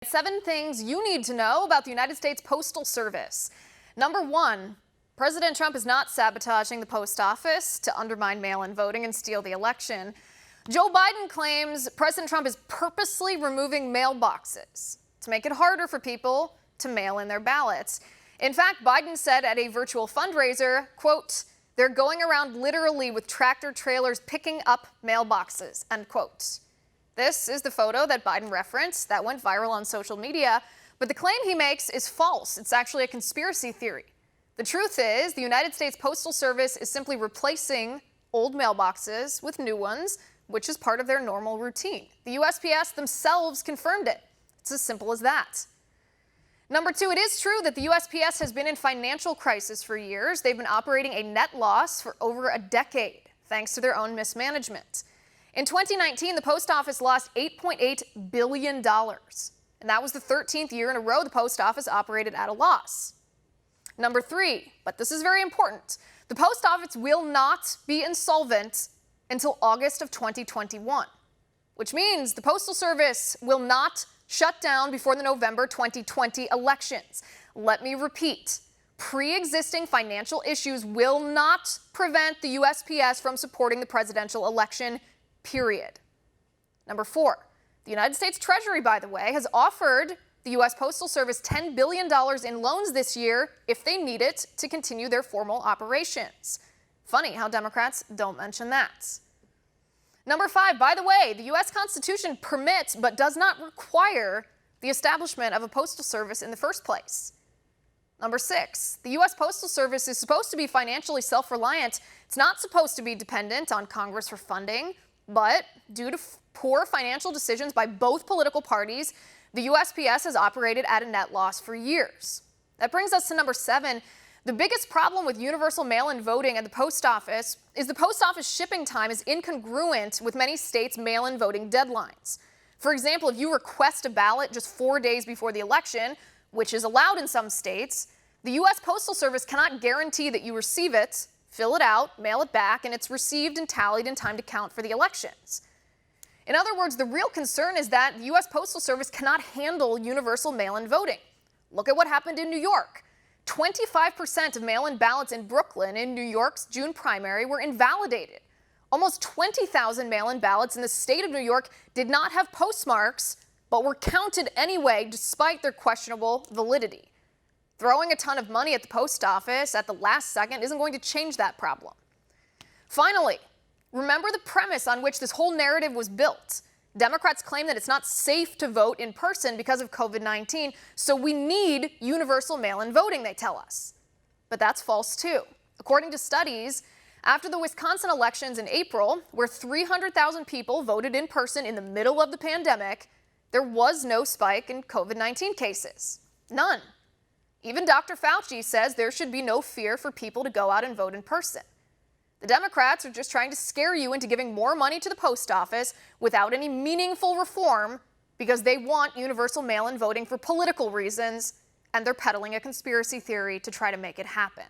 7 things you need to know about the United States Postal Service. Number 1, President Trump is not sabotaging the post office to undermine mail-in voting and steal the election. Joe Biden claims President Trump is purposely removing mailboxes to make it harder for people to mail in their ballots. In fact, Biden said at a virtual fundraiser, quote, "They're going around literally with tractor trailers picking up mailboxes," end quote. This is the photo that Biden referenced that went viral on social media, but the claim he makes is false. It's actually a conspiracy theory. The truth is, the United States Postal Service is simply replacing old mailboxes with new ones, which is part of their normal routine. The USPS themselves confirmed it. It's as simple as that. Number 2, it is true that the USPS has been in financial crisis for years. They've been operating a net loss for over a decade, thanks to their own mismanagement. In 2019, the post office lost $8.8 billion, and that was the 13th year in a row the post office operated at a loss. Number 3, but this is very important, the post office will not be insolvent until August of 2021, which means the Postal Service will not shut down before the November 2020 elections. Let me repeat. Pre-existing financial issues will not prevent the USPS from supporting the presidential election, period. Number 4, the United States Treasury, by the way, has offered the U.S. Postal Service $10 billion in loans this year if they need it to continue their formal operations. Funny how Democrats don't mention that. Number 5, by the way, the U.S. Constitution permits but does not require the establishment of a postal service in the first place. Number 6, the U.S. Postal Service is supposed to be financially self-reliant. It's not supposed to be dependent on Congress for funding, but due to poor financial decisions by both political parties, the USPS has operated at a net loss for years. That brings us to number 7. The biggest problem with universal mail-in voting at the post office is the post office shipping time is incongruent with many states' mail-in voting deadlines. For example, if you request a ballot just 4 days before the election, which is allowed in some states, the U.S. Postal Service cannot guarantee that you receive it, fill it out, mail it back, and it's received and tallied in time to count for the elections. In other words, the real concern is that the U.S. Postal Service cannot handle universal mail-in voting. Look at what happened in New York. 25% of mail-in ballots in Brooklyn in New York's June primary were invalidated. Almost 20,000 mail-in ballots in the state of New York did not have postmarks, but were counted anyway despite their questionable validity. Throwing a ton of money at the post office at the last second isn't going to change that problem. Finally, remember the premise on which this whole narrative was built. Democrats claim that it's not safe to vote in person because of COVID-19, so we need universal mail-in voting, they tell us. But that's false too. According to studies, after the Wisconsin elections in April, where 300,000 people voted in person in the middle of the pandemic, there was no spike in COVID-19 cases. None. Even Dr. Fauci says there should be no fear for people to go out and vote in person. The Democrats are just trying to scare you into giving more money to the post office without any meaningful reform because they want universal mail-in voting for political reasons, and they're peddling a conspiracy theory to try to make it happen.